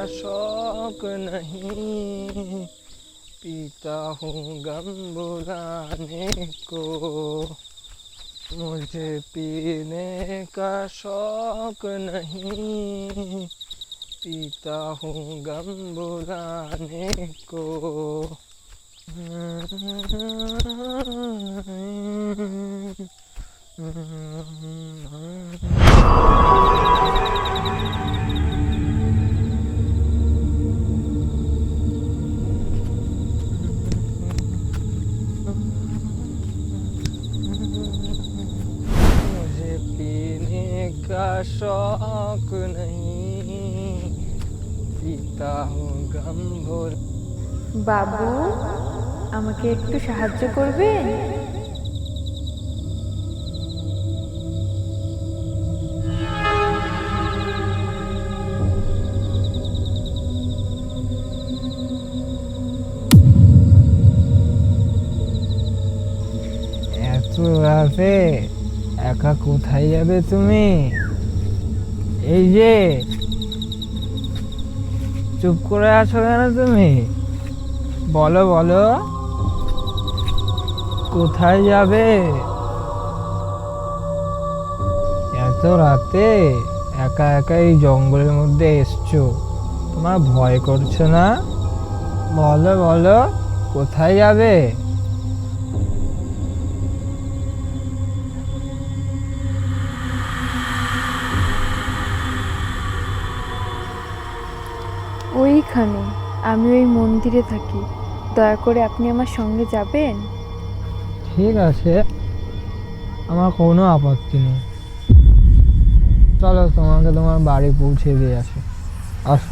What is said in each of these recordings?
शौक नहीं, पीता हूँ गम बुलाने को। मुझे पीने का शौक नहीं, पीता हूँ गम बुलाने को। मुझे पीने का शौक नहीं, पीता हूँ गम भुल। বাবু, আমাকে একটু সাহায্য করবেন? এত রাতে একা কোথায় যাবে তুমি? এই যে চুপ করে আছো কেন তুমি? বলো বলো, কোথায় যাবে এত রাতে? একা একা এই জঙ্গলের মধ্যে এসছো, তোমার ভয় করছে না? বলো বলো, কোথায় যাবে? ওইখানে, আমি ওই মন্দিরে থাকি। দয়া করে আপনি আমার সঙ্গে যাবেন? ঠিক আছে, আমার কোনো আপত্তি নেই। চলো, তোমাকে তোমার বাড়ি পৌঁছে দিয়ে আসি। আস।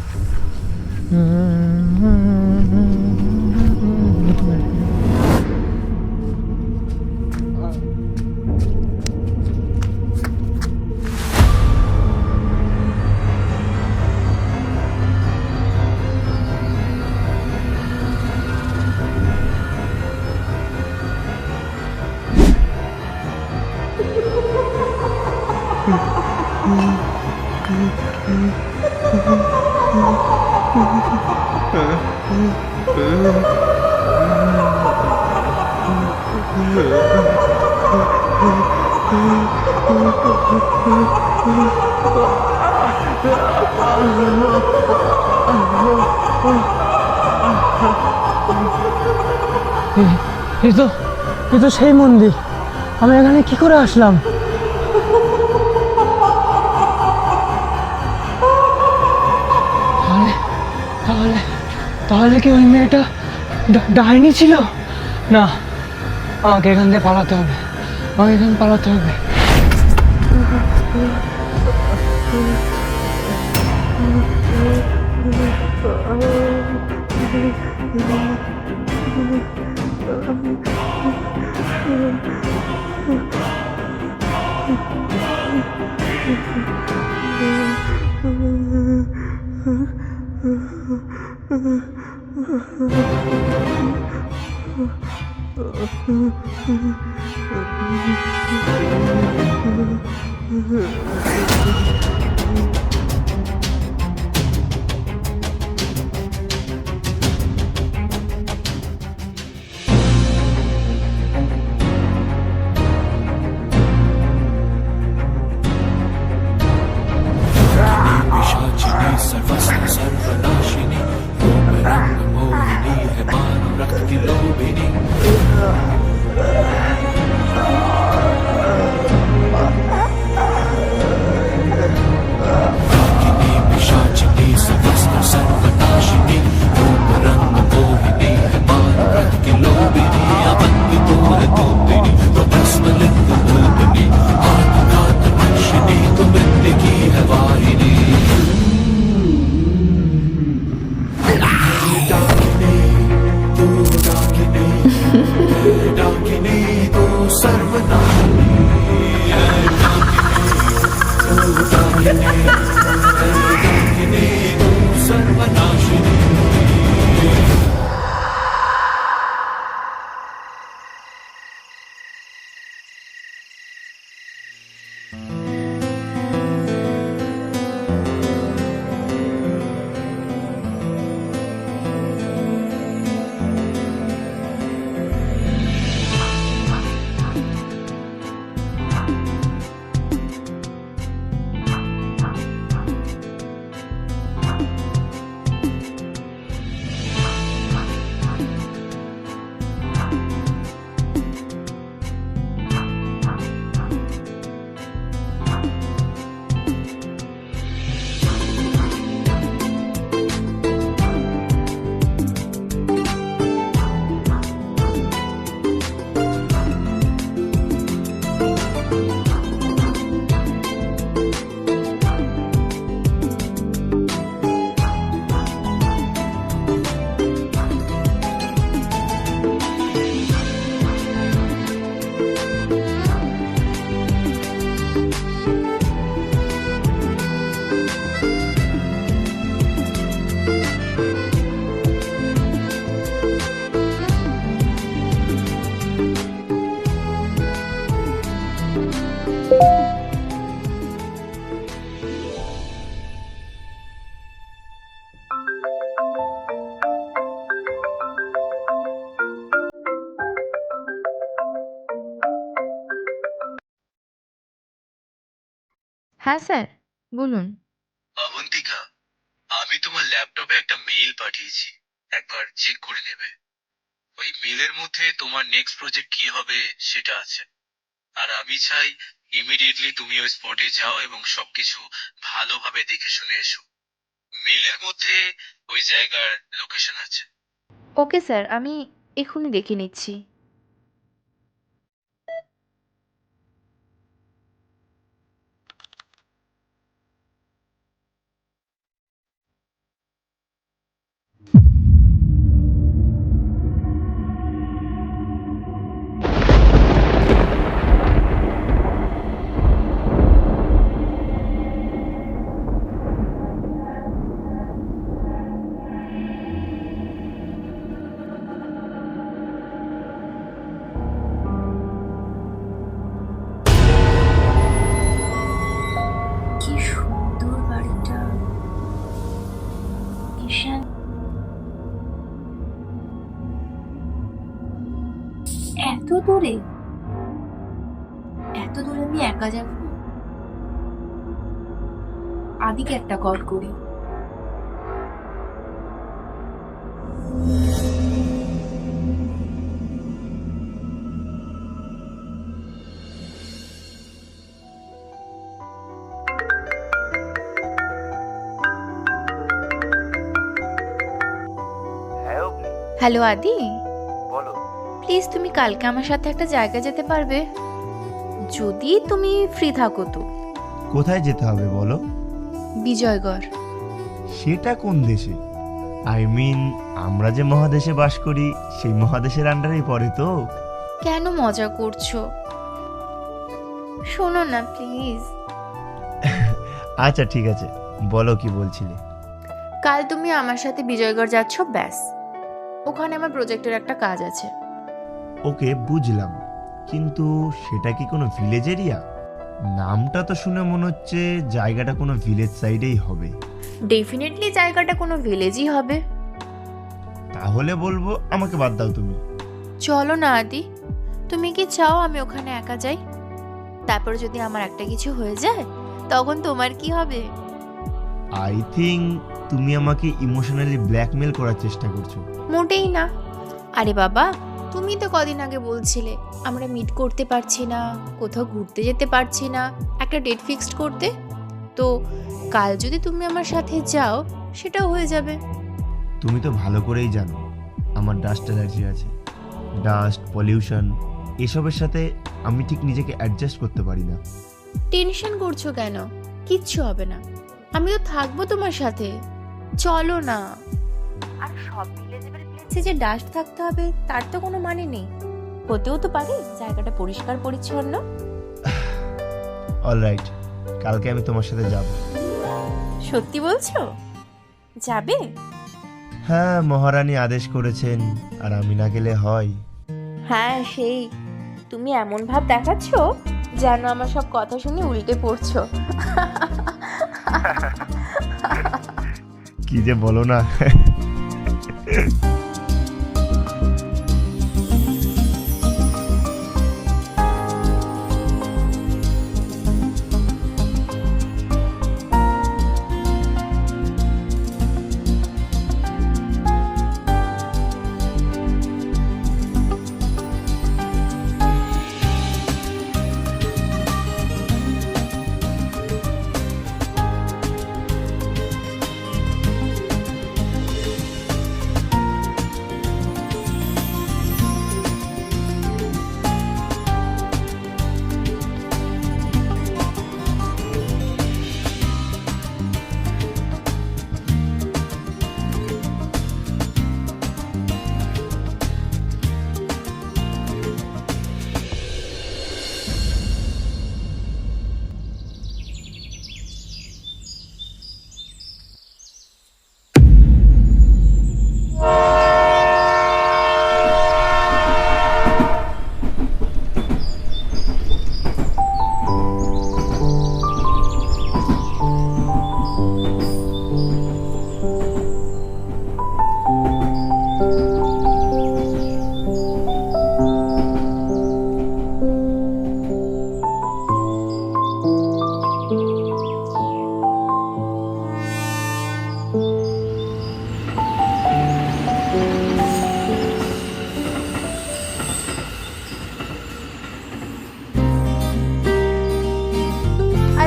এ তো সেই মন্দির। আমি এখানে কি করে আসলাম? তাহলে তাহলে তাহলে কি ওই মেয়েটা ডাইনি ছিল? না, আমাকে এখান থেকে পালাতে হবে, আমাকে এখান পালাতে হবে। হ্যাঁ স্যার, বলুন। অবন্তিকা, আমি তোমার ল্যাপটপে একটা মেইল পাঠিয়েছি, একবার চেক করে নেবে। ওই মেইলের মধ্যে তোমার নেক্সট প্রজেক্ট কি হবে সেটা আছে। আর আমি চাই ইমিডিয়েটলি তুমি ওই স্পটে যাও এবং সবকিছু ভালোভাবে দেখে শুনে এসো। মেইলের মধ্যে ওই জায়গার লোকেশন আছে। ওকে স্যার, আমি এক্ষুনি দেখে নিচ্ছি। কি সুন্দর বাড়িটা। ঈশান, এত দূরে, এত দূরে আমি একা যাব? আদিকে একটা কল করি। হ্যালো আদি, বলো। প্লিজ তুমি কালকে আমার সাথে একটা জায়গায় যেতে পারবে? যদি তুমি ফ্রি থাকো তো। কোথায় যেতে হবে বলো? বিজয়গড়। সেটা কোন দেশে? আই মিন, আমরা যে মহাদেশে বাস করি সেই মহাদেশের আন্ডারেই পড়ে তো। কেন মজা করছো? শোনো না প্লিজ। আচ্ছা ঠিক আছে, বলো কি বলছিলে। কাল তুমি আমার সাথে বিজয়গড় যাচ্ছ, ব্যাস। ওখানে আমার প্রজেক্টের একটা কাজ আছে। ওকে বুঝলাম, কিন্তু সেটা কি কোনো ভিলেজ এরিয়া? নামটা তো শুনে মনে হচ্ছে জায়গাটা কোনো ভিলেজ সাইডেই হবে। ডেফিনেটলি জায়গাটা কোনো ভিলেজই হবে। তাহলে বলবো আমাকে বাদ দাও তুমি। চলো না আদি, তুমি কি চাও আমি ওখানে একা যাই? তারপর যদি আমার একটা কিছু হয়ে যায় তখন তোমার কি হবে? আই থিঙ্ক তুমি আমাকে ইমোশনালি ব্ল্যাকমেল করার চেষ্টা করছো। মোটেই না। আরে বাবা, তুমি তো কদিন আগে বলছিলে আমরা মিট করতে পারছি না, কোথাও ঘুরতে যেতে পারছি না, একটা ডেট ফিক্সড করতে। তো কাল যদি তুমি আমার সাথে যাও সেটাও হয়ে যাবে। তুমি তো ভালো করেই জানো আমার ডাস্ট অ্যালার্জি আছে। ডাস্ট, পলিউশন এসবের সাথে আমি ঠিক নিজেকে অ্যাডজাস্ট করতে পারি না। টেনশন করছো কেন? কিচ্ছু হবে না, আমি তো থাকবো তোমার সাথে। চলো না। আর সব ভিলেজের প্লেসে যে ডাস্ট থাকতে হবে তার তো কোনো মানে নেই। হতেও তো পারে জায়গাটা পরিষ্কার পরিচ্ছন্ন। অলরাইট, কালকে আমি তোমার সাথে যাব। সত্যি বলছো? যাবে? হ্যাঁ, মহারানী আদেশ করেছেন, আর আমি না গেলে হয়? হ্যাঁ সেই। তুমি এমন ভাব দেখাচ্ছো যেন আমার সব কথা শুনে উল্টে পড়ছো। কি যে বলো না।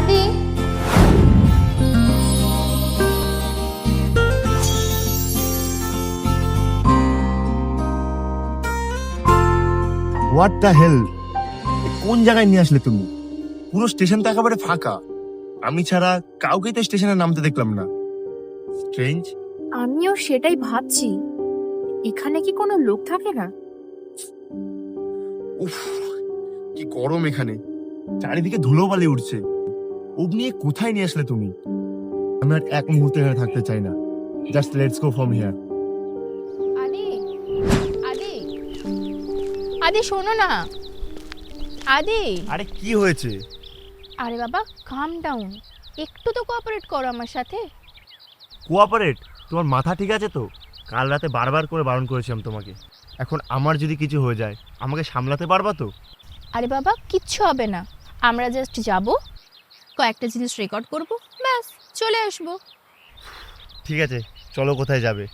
আদি হোয়াট দ্য হেল, কোন জায়গায় নিয়ে আসলে তুমি? পুরো স্টেশন তো একেবারে ফাঁকা, আমি ছাড়া কাউকেই তো স্টেশনে নামতে দেখলাম না। স্ট্রেঞ্জ। আমিও সেটাই ভাবছি, এখানে কি কোনো লোক থাকে না? উফ, কি গরম এখানে, চারিদিকে ধুলোবালি উঠছে। ওব নিয়ে কোথায় নিয়ে আসলে তুমি? আমি আর এক মুহূর্তে এখানে থাকতে চাই না। Just let's go from here. আদি আদি আদি শোনো না আদি। আরে কি হয়েছে? আরে বাবা কাম ডাউন, একটু তো কোঅপারেট করো আমার সাথে। কোঅপারেট? তোমার মাথা ঠিক আছে তো? কাল রাতে বারবার করে বারণ করেছিলাম তোমাকে। এখন আমার যদি কিছু হয়ে যায় আমাকে সামলাতে পারবা তো? আরে বাবা কিচ্ছু হবে না, আমরা জাস্ট যাব, কয়েকটা জিনিস রেকর্ড করব, ব্যাস চলে আসবো। ঠিক আছে, চলো কোথায় যাবে?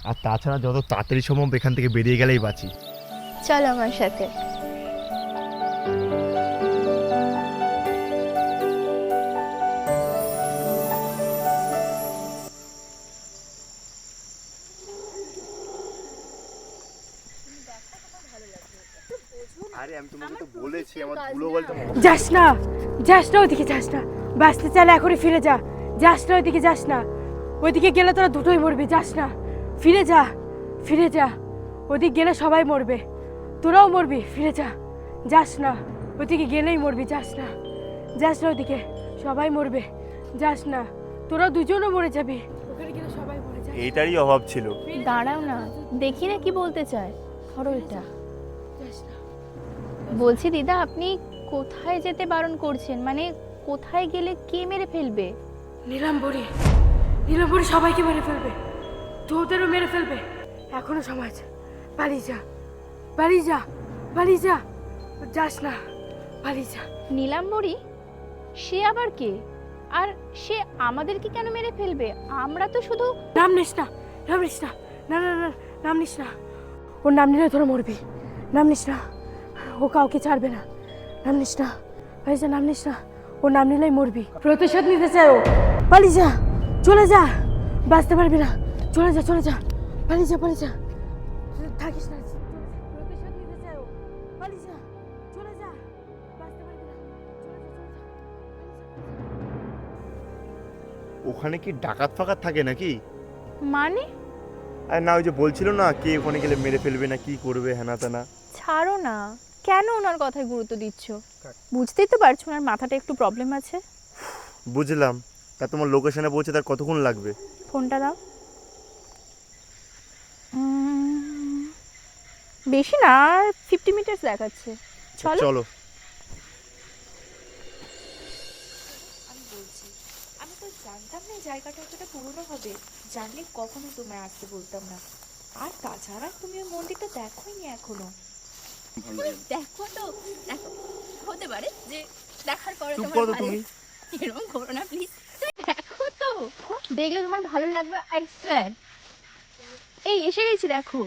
আর তাছাড়া যত তাড়াতাড়ি সম্ভব এখান থেকে বেরিয়ে গেলেই বাঁচি। চলো আমার সাথে। আরে আমি তোমাকে তো বলেছি আমার ধুলোবালিটা। যাস না, যাস না ওদিকে, যাস না, বাঁচতে চাইলে এখনই ফিরে যা। যাস না ওইদিকে, যাস না, ওইদিকে গেলে তোরা দুটোই মরবি। যাস না, ফিরে যা, ফিরে যা, ওদিকে গেলে সবাই মরবে, তোরাও মরবি। ফিরে যা, যাস না, ওইদিকে গেলেই মরবি। যাস না, যাস না ওইদিকে, সবাই মরবে। যাস না, তোরা দুজনও মরে যাবি, ওখানে গেলে সবাই মরে যাবে। এইটারই অভাব ছিল। দাঁড়াও না, দেখি না কি বলতে চায়। ধরো এটা। যাস না। বলছি দিদা, আপনি কোথায় যেতে বারণ করছেন? মানে কোথায় গেলে কে মেরে ফেলবে? নীলাম্বরী, নীলাম্বরী সবাইকে মেরে ফেলবে, তোদেরও মেরে ফেলবে। এখনো সময় আছে, পালিয়ে যা, পালিয়ে যা, পালিয়ে যা। যাস না, পালিয়ে যা। নীলাম্বরী? সে আবার কে? আর সে আমাদেরকে কেন মেরে ফেলবে? আমরা তো শুধু... নাম নিস না, নাম নিস না, না না না, নাম নিস না। ওর নাম নিলে তোরা মরবি। নাম নিস না, ও কাউকে ছাড়বে না। নাম নিস না, পালিয়ে যা, নাম নিস না, ও নাম নিলেই মরবি। প্রতিশোধ নিতে চাই ও। পালিয়ে যা, চলে যা, বাঁচতে পারবি না। চলে যা, চলে যা, পালিয়ে যা, পালিয়ে যা, থাকিস না। প্রতিশোধ নিতে চাই ও। পালিয়ে যা, চলে যা, বাঁচতে পারবি না। চলে যা, চলে যা, ওখানে কি ডাকাত ফাকাত থাকে নাকি? মানে? আরে না, ওই যে বলছিল না কে ওখানে গেলে মেরে ফেলবে না কি করবে হেনা তেনা। ছাড়ো না, কেন ওনার কথায় গুরুত্ব দিচ্ছ? বুঝতেই তো পারছো ওনার মাথাটা একটু প্রবলেম আছে। বুঝলাম, তা তোমার লোকেশনে পৌঁছে তার কতক্ষণ লাগবে? ফোনটা দাও। বেশি না, আর 50 মিনিটস দেখাচ্ছে। চলো। চলো। আমি বলছি, আমি তো জানতাম না এই জায়গাটা এতটা পুরনো হবে। জানলে কখনো তোমায় আসতে বলতাম না। আর তাছাড়া তুমি ওই মন্দিরটা দেখোইনি এখনো। দেখো তো, দেখো, হতে পারে যে দেখার পরে চুপ তোমার করো ভালো- তুমি। এরকম করো না প্লিজ। দেখো তো, দেখলে তোমার ভালো লাগবে, আই স্যার। এই এসে গেছি, দেখো।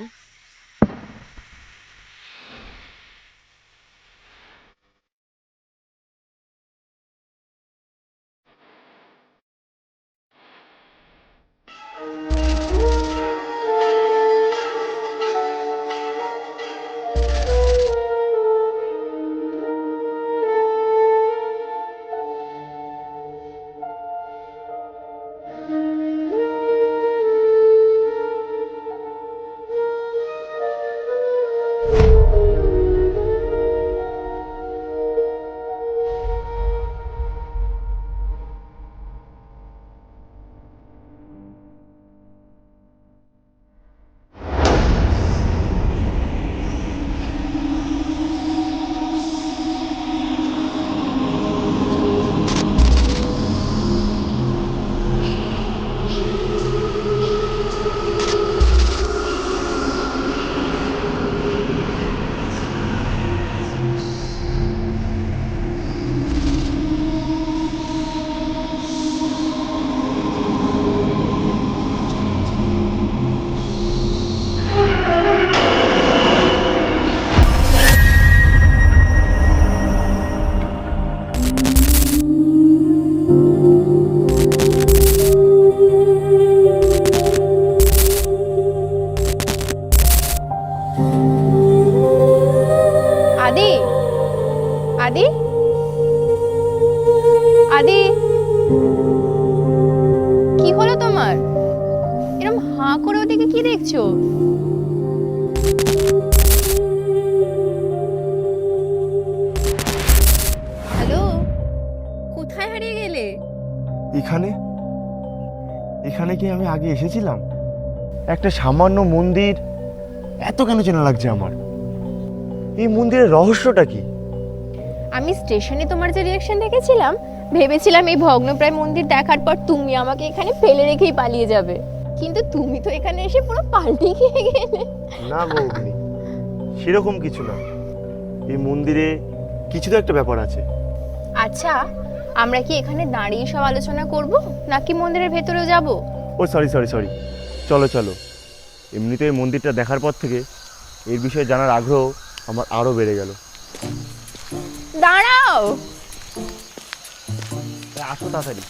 আদি, আদি, কি হলো তোমার? এরকম হাঁ করে ওদিকে কি দেখছো? হ্যালো, কোথায় হারিয়ে গেলে? এখানে এখানে কি আমি আগে এসেছিলাম? একটা সামান্য মন্দির, এত কেন চেনা লাগছে আমার? এই মন্দিরের রহস্যটা কি? আমি স্টেশনে তোমার যে রিয়াকশন দেখেছিলাম, ভেবেছিলাম এই ভগ্নপ্রায় মন্দির দেখার পর তুমি আমাকে এখানে ফেলে রেখেই পালিয়ে যাবে, কিন্তু তুমি তো এখানে এসে পুরো পাল্টে খেয়ে গেলে। না বৌদি, সেরকম কিছু না। এই মন্দিরে কিছু তো একটা ব্যাপার আছে। আচ্ছা, আমরা কি এখানে দাঁড়িয়ে সব আলোচনা করব, নাকি মন্দিরের ভেতরেও যাব? ও সরি সরি সরি, চলো চলো। এমনিতে এই মন্দিরটা দেখার পর থেকে এর বিষয়ে জানার আগ্রহ আমার আরো বেড়ে গেল। দাঁড়াও, আসো তাড়াতাড়ি।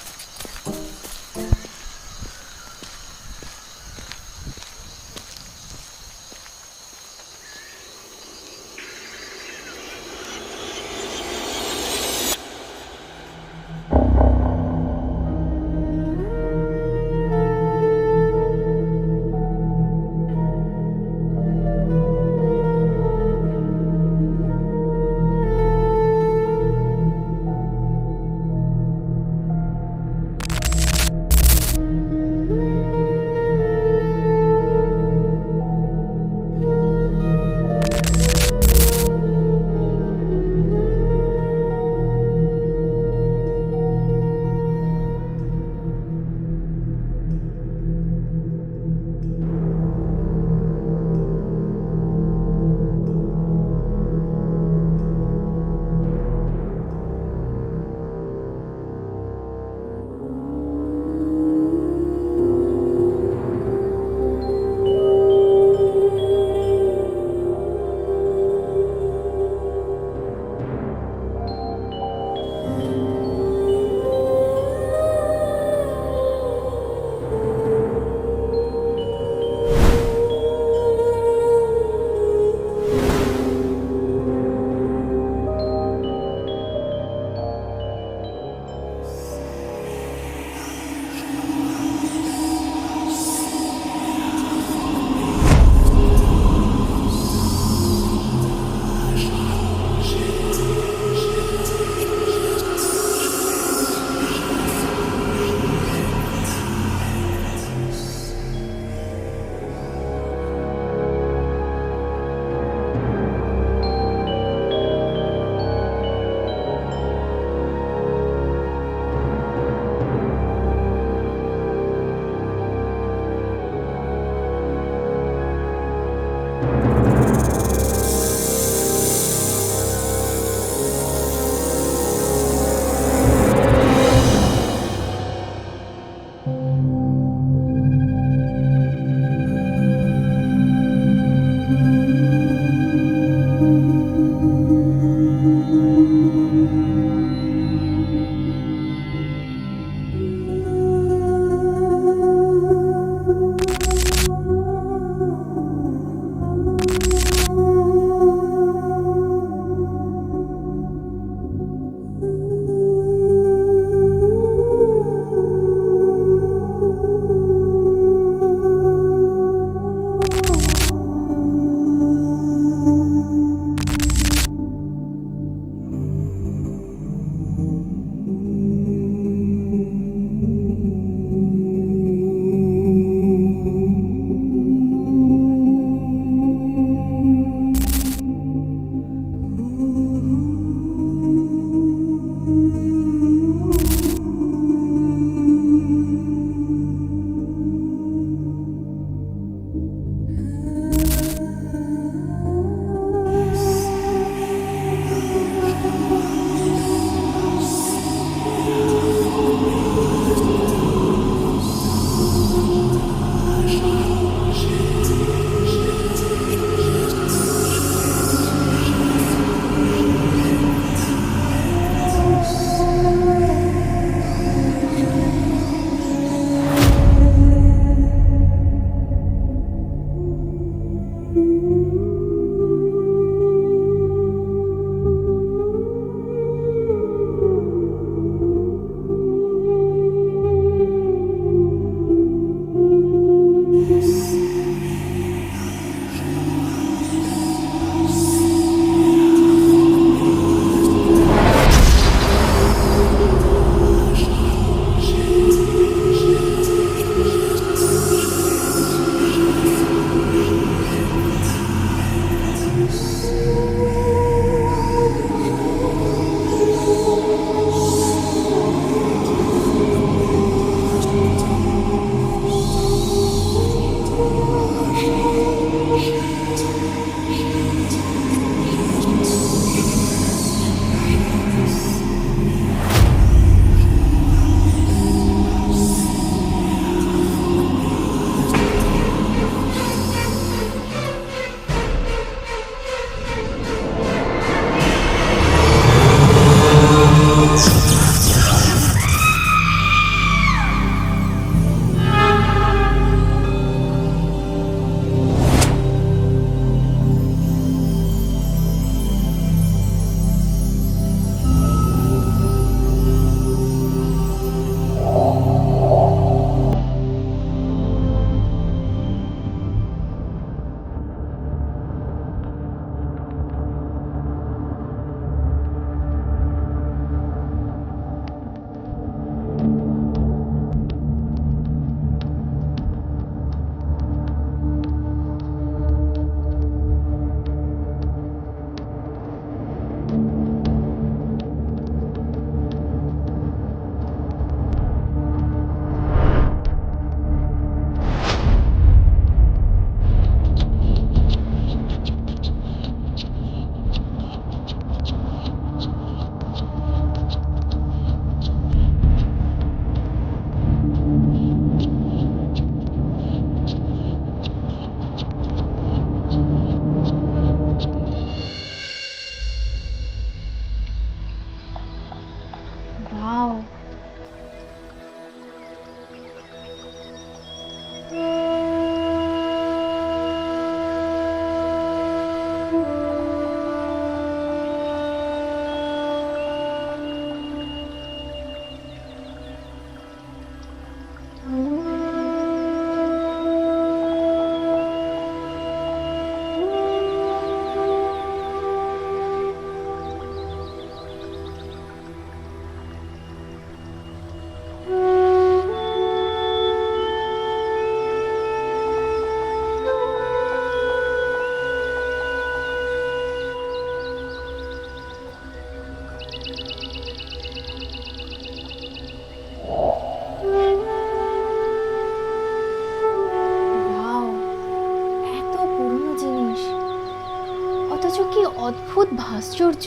ভাস্কর্য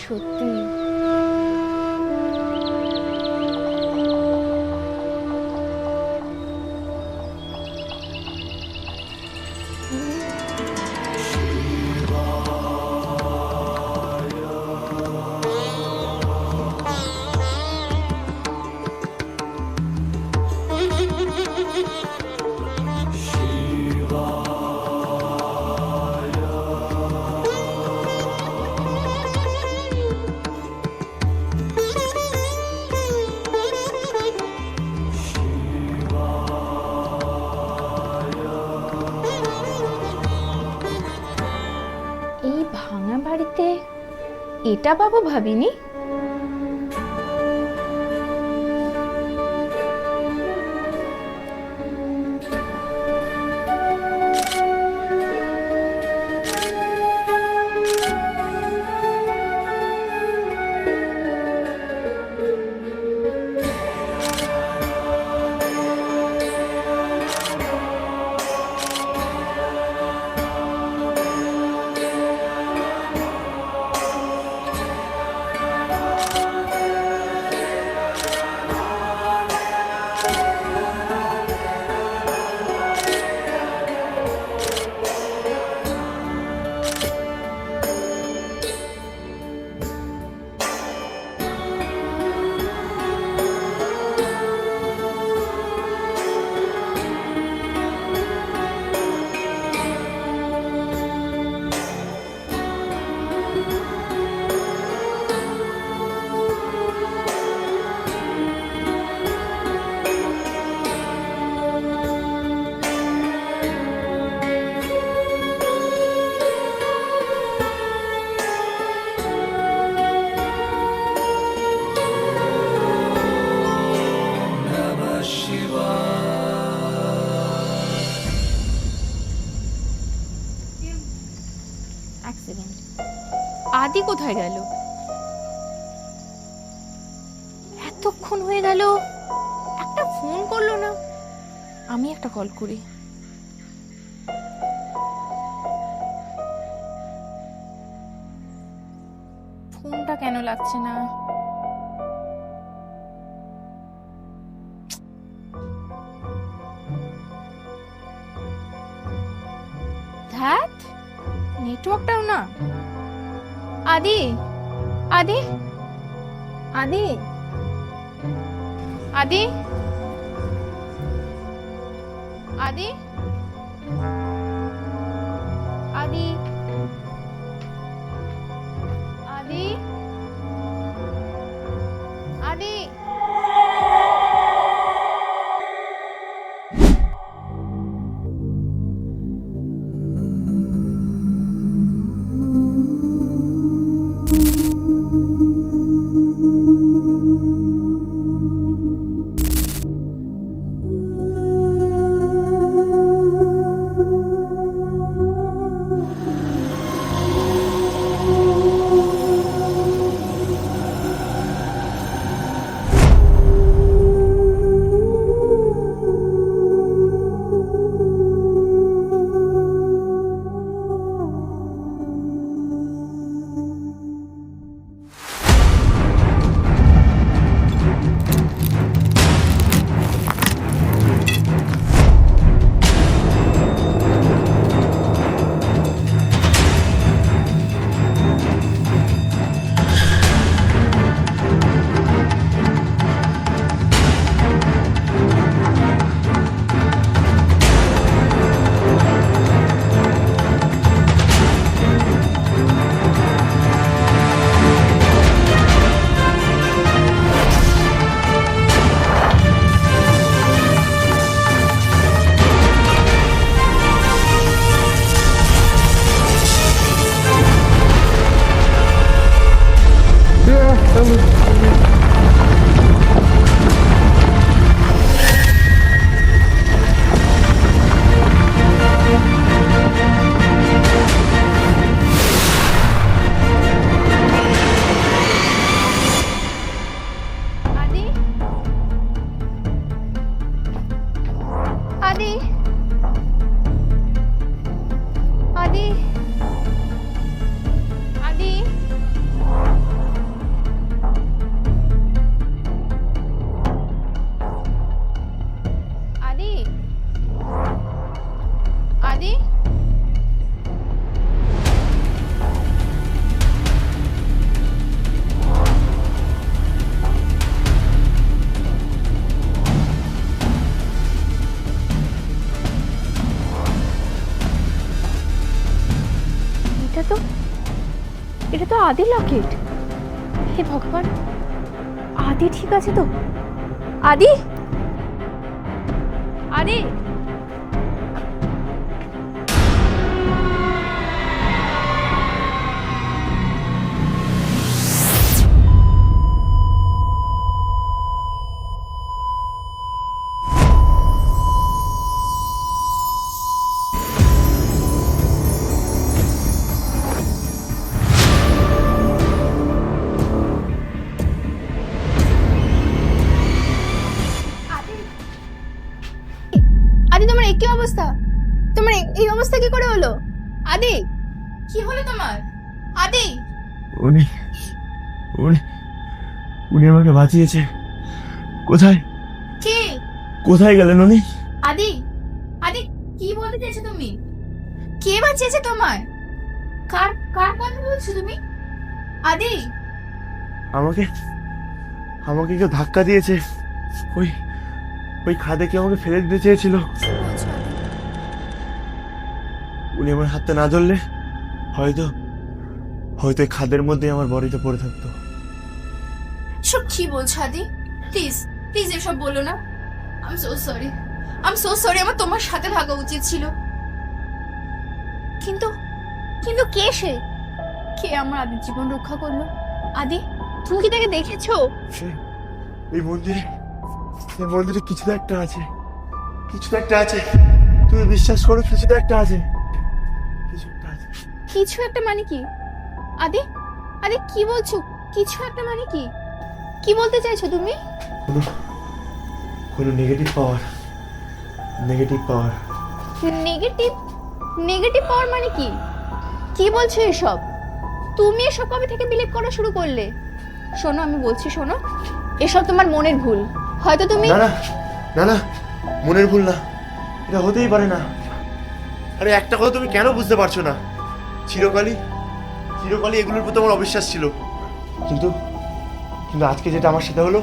সত্যি। এই ভাঙা বাড়িতে এটা পাবো ভাবিনি। অ্যাক্সিডেন্ট। আদি কোথায় গেল? এতক্ষণ হয়ে গেল একটা ফোন করলো না। আমি একটা কল করি। ফোনটা কেন লাগছে না? ধ্যাত, নেটওয়ার্কটাও না। আদি, আদি, আদি, আদি, আদি, আদি, আদি, আদি। আদি, এটা তো আদি লকেট। হে ভগবান, আদি ঠিক আছে তো? আদি, আদি। আদি, তোমার এই কি অবস্থা? তোমার এই অবস্থা কি করে হলো? আদি, কি হলো তোমার? আদি, উনি উনি উনি আমাকে বাঁচিয়েছে। কোথায় কে? কোথায় গেলেন উনি? আদি, আদি, কি বলতে চাইছো তুমি? কে বাঁচিয়েছে তোমার? কার কার কথা বলছো তুমি? আদি, আমাকে আমাকে কেউ ধাক্কা দিয়েছে। ওই ওই খাদে কেউ আমাকে ফেলে দিতে চেয়েছিল। কি বলছো আদি? উনি আমার হাতটা না ধরলে হয়তো হয়তো এই খাদের মধ্যে আমার বডিটা পড়ে থাকতো। সব কি বলছো আদি? প্লিজ প্লিজ এসব বলো না। I am so sorry, I am so sorry. আমার তোমার সাথে থাকা উচিত ছিল। কিন্তু কিন্তু কে সে? কে আমার আদির জীবন রক্ষা করলো? আদি, তুমি কি তাকে দেখেছো? এই মন্দিরে কিছু তো একটা আছে, কিছু তো একটা আছে। তুমি বিশ্বাস করো, কিছু তো একটা আছে, কিছু একটা আছে। কিছু একটা মানে কি? আদি, আদি, কি বলছো? কিছু একটা মানে কি? কি বলতে চাইছো তুমি? কোনো কোনো নেগেটিভ পাওয়ার। নেগেটিভ নেগেটিভ পাওয়ার মানে কি? কি বলছো এসব? তুমি এসব কবে থেকে বিলিভ করা শুরু করলে? শোনো, আমি বলছি শোনো, এসব তোমার মনের ভুল। হয়তো তুমি না না না না, মনের ভুল না, এটা হতেই পারে না। আরে একটা কথা তুমি কেন বুঝতে পারছো না? চিরকালই চিরকালই এগুলোর প্রতি আমার অবিশ্বাস ছিল, কিন্তু কিন্তু আজকে যেটা আমার সাথে হলো,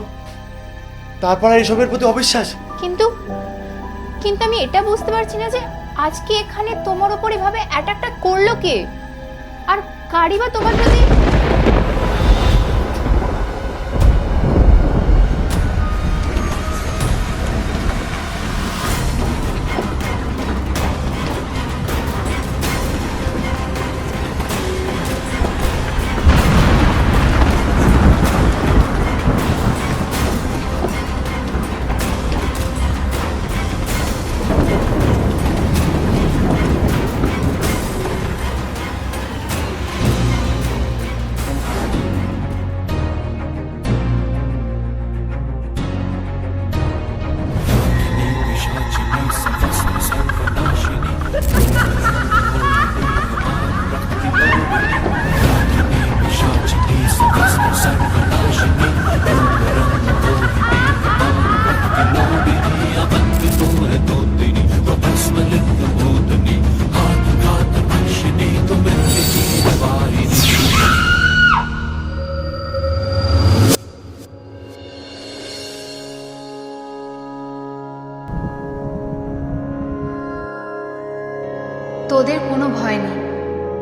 তারপর আর এসবের প্রতি অবিশ্বাস। কিন্তু কিন্তু আমি এটা বুঝতে পারছি না যে আজকে এখানে তোমার উপর এভাবে অ্যাটাকটা করলো কে? আর কারি বা তোমার প্রতি? তোদের কোনো ভয় নেই,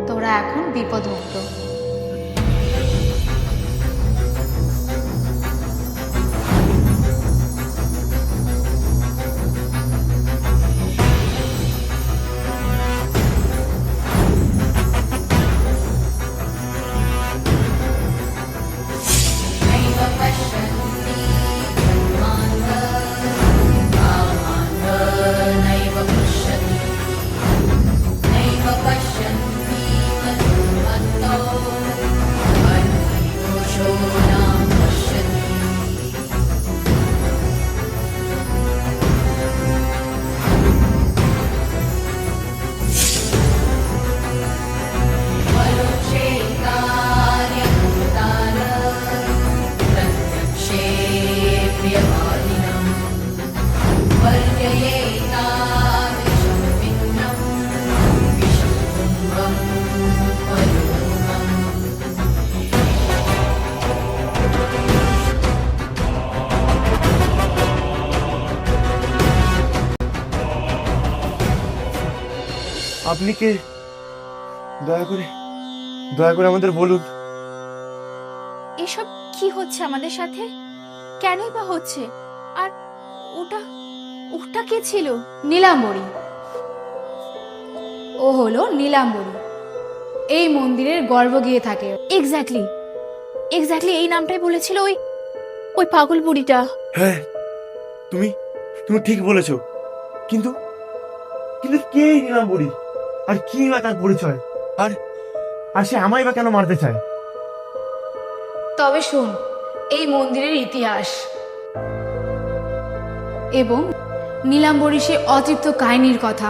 তোরা এখন বিপদমুক্ত। আপনি কে? দয়া করে আমাদের বলুন। এসব কি হচ্ছে আমাদের সাথে? কেনই বা হচ্ছে? আর ওটা ওটা কে ছিল? নীলাম্বরী। ও হলো নীলাম্বরী, এই মন্দিরের গর্ভ গিয়ে থাকে। এক্স্যাক্টলি এক্স্যাক্টলি এই নামটাই বলেছিল ওই ওই পাগল বুড়িটা। হ্যাঁ, তুমি তুমি ঠিক বলেছো। কিন্তু কিন্তু কে এই নীলাম্বরী? আর কি বা তার পরিচয়? আর আর সে আমায় বা কেন মারতে চায়? তবে শোন এই মন্দিরের ইতিহাস এবং নীলাম্বরী সে অতৃপ্ত কাহিনীর কথা।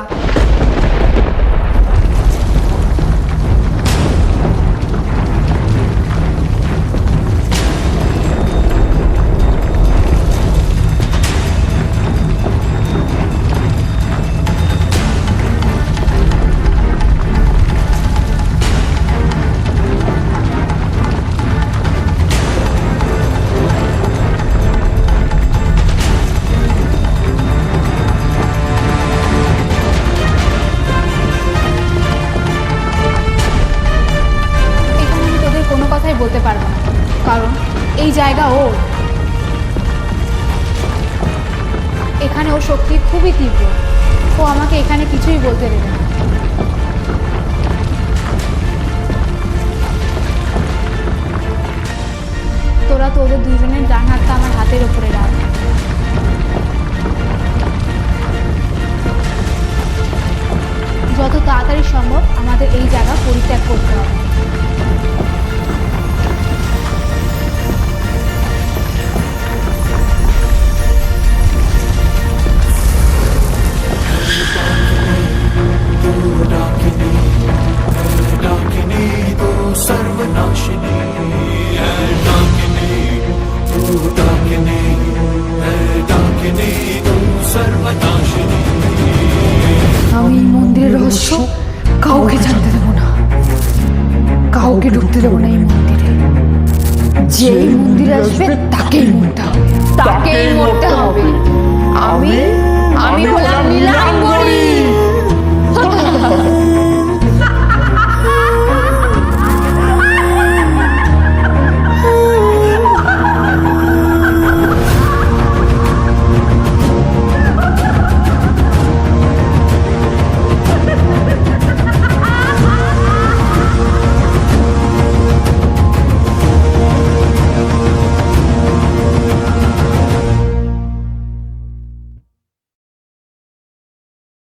এখানে আমি তোদের কোনো কথাই বলতে পারবো না, কারণ এই জায়গা ওর। এখানে ওর শক্তি খুবই তীব্র, ও আমাকে এখানে কিছুই বলতে দেবে না। তোরা তোদের দুজনের ডান হাতটা আমার হাতের ওপরে রাখ। যত তাড়াতাড়ি সম্ভব আমাদের এই জায়গা পরিত্যাগ করতে হবে। আমি এই মন্দিরের রহস্য কাউকে জানতে দেবো না, কাউকে ঢুকতে দেবো না এই মন্দিরে। যে এই মন্দিরে আসবে তাকেই মরতে হবে, তাকেই মরতে হবে। আমি আমি হলাম নীলাম্বরী।